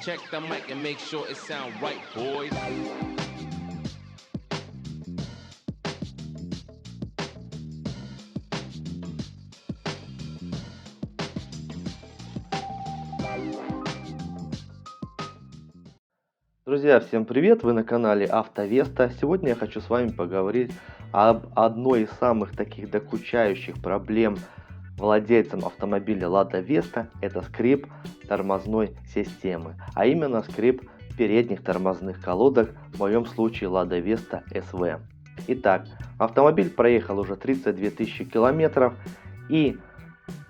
Check the mic and make sure it sound right, boys. Друзья, всем привет! Вы на канале Автовеста. Сегодня я хочу с вами поговорить об одной из самых таких докучающих проблем владельцам автомобиля Lada Vesta. Это скрип тормозной системы, а именно скрип передних тормозных колодок, в моем случае Lada Vesta SV. Итак, автомобиль проехал уже 32 тысячи километров, и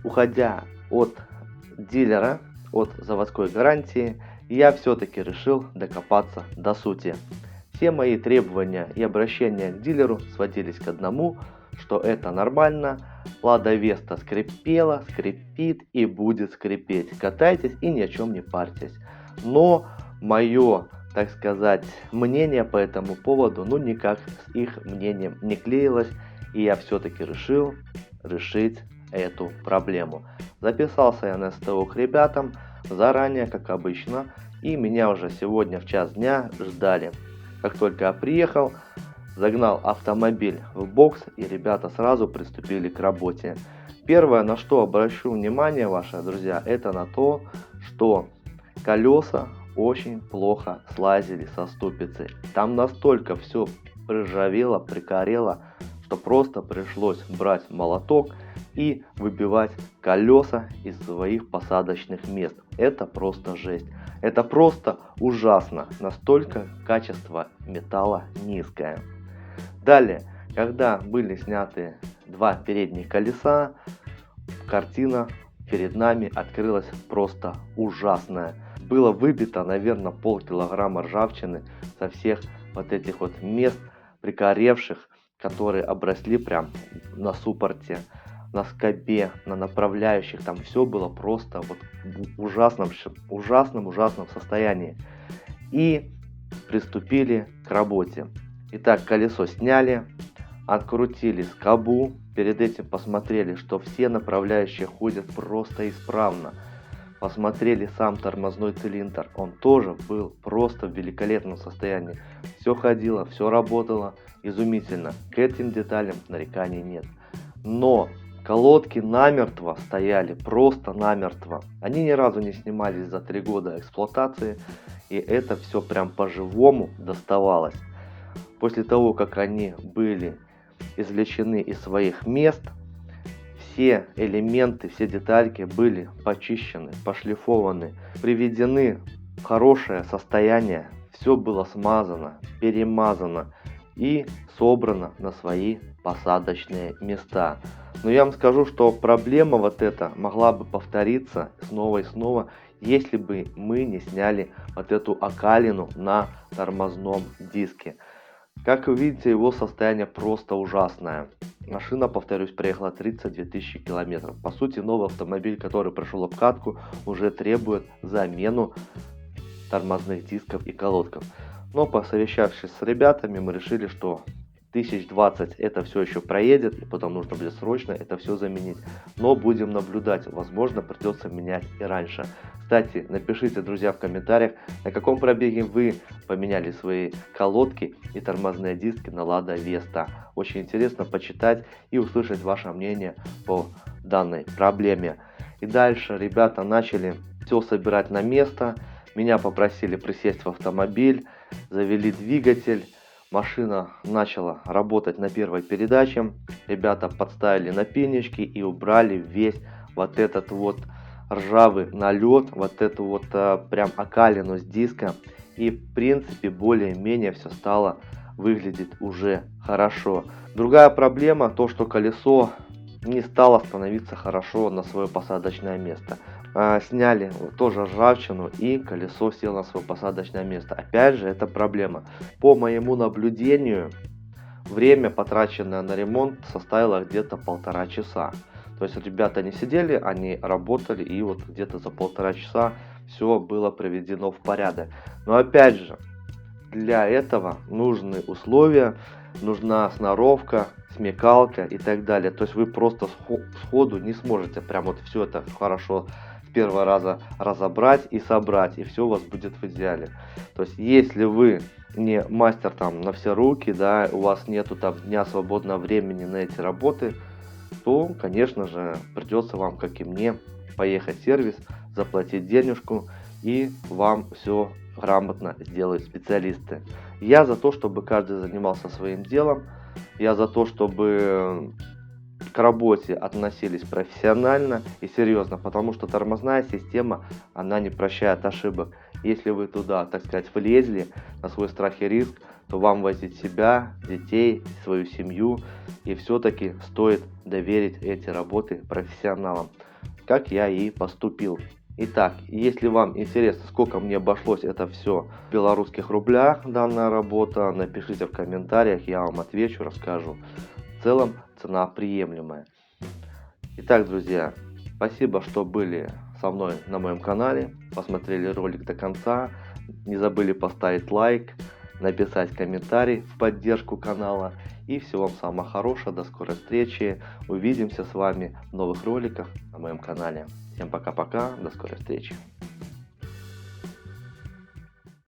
уходя от дилера, от заводской гарантии, я все-таки решил докопаться до сути. Все мои требования и обращения к дилеру сводились к одному, что это нормально. Lada Vesta скрипела, скрипит и будет скрипеть. Катайтесь и ни о чем не парьтесь. Но мое, так сказать, мнение по этому поводу, никак с их мнением не клеилось. И я все-таки решил решить эту проблему. Записался я на СТО к ребятам заранее, как обычно, и меня уже сегодня в час дня ждали. Как только я приехал, загнал автомобиль в бокс, и ребята сразу приступили к работе. Первое, на что обращу внимание ваше, друзья, это на то, что колеса очень плохо слазили со ступицы. Там настолько все приржавело, прикорело, что просто пришлось брать молоток и выбивать колеса из своих посадочных мест. Это просто жесть. Это просто ужасно. Настолько качество металла низкое. Далее, когда были сняты два передних колеса, картина перед нами открылась просто ужасная. Было выбито, наверное, полкилограмма ржавчины со всех вот этих вот мест прикоревших, которые обросли прям на суппорте, на скобе, на направляющих. Там все было просто вот в ужасном состоянии. И приступили к работе. Итак, колесо сняли, открутили скобу. Перед этим посмотрели, что все направляющие ходят просто исправно. Посмотрели сам тормозной цилиндр. Он тоже был просто в великолепном состоянии. Все ходило, все работало изумительно. К этим деталям нареканий нет. Но колодки намертво стояли, просто намертво. Они ни разу не снимались за 3 года эксплуатации. И это все прям по-живому доставалось. После того, как они были извлечены из своих мест, все элементы, все детальки были почищены, пошлифованы, приведены в хорошее состояние. Все было смазано, перемазано и собрано на свои посадочные места. Но я вам скажу, что проблема вот эта могла бы повториться снова и снова, если бы мы не сняли вот эту окалину на тормозном диске. Как вы видите, его состояние просто ужасное. Машина, повторюсь, проехала 32 тысячи километров. По сути, новый автомобиль, который прошел обкатку, уже требует замену тормозных дисков и колодков. Но посовещавшись с ребятами, мы решили, что 1020 это все еще проедет, и потом нужно будет срочно это все заменить. Но будем наблюдать, возможно, придется менять и раньше. Кстати, напишите, друзья, в комментариях, на каком пробеге вы поменяли свои колодки и тормозные диски на Lada Vesta. Очень интересно почитать и услышать ваше мнение по данной проблеме. И дальше ребята начали все собирать на место. Меня попросили присесть в автомобиль, завели двигатель. Машина начала работать на первой передаче. Ребята подставили напильнички и убрали весь вот этот вот ржавый налет, вот эту вот прям окалину с диска. И в принципе более-менее все стало выглядеть уже хорошо. Другая проблема то, что колесо не стало становиться хорошо на свое посадочное место. Сняли тоже ржавчину, и колесо село на свое посадочное место. Опять же, это проблема. По моему наблюдению, время, потраченное на ремонт, составило где-то 1,5 часа. То есть ребята не сидели, они работали, и вот где-то за 1,5 часа все было приведено в порядок. Но опять же, для этого нужны условия, нужна сноровка, смекалка и так далее. То есть вы просто сходу не сможете прям вот все это хорошо первого раза разобрать и собрать, и все у вас будет в идеале. То есть, если вы не мастер там на все руки, да, у вас нету там дня свободного времени на эти работы, то, конечно же, придется вам, как и мне, поехать в сервис, заплатить денежку, и вам все грамотно сделают специалисты. Я за то, чтобы каждый занимался своим делом, я за то, чтобы к работе относились профессионально и серьезно, потому что тормозная система, она не прощает ошибок. Если вы туда, так сказать, влезли на свой страх и риск, то вам возить себя, детей, свою семью, и все-таки стоит доверить эти работы профессионалам, как я и поступил. Итак, если вам интересно, сколько мне обошлось это все в белорусских рублях, данная работа, напишите в комментариях, я вам отвечу, расскажу. В целом цена приемлемая. Итак, друзья, спасибо, что были со мной на моем канале, посмотрели ролик до конца, не забыли поставить лайк, написать комментарий в поддержку канала. И всего вам самого хорошего, до скорой встречи, увидимся с вами в новых роликах на моем канале. Всем пока-пока, до скорой встречи.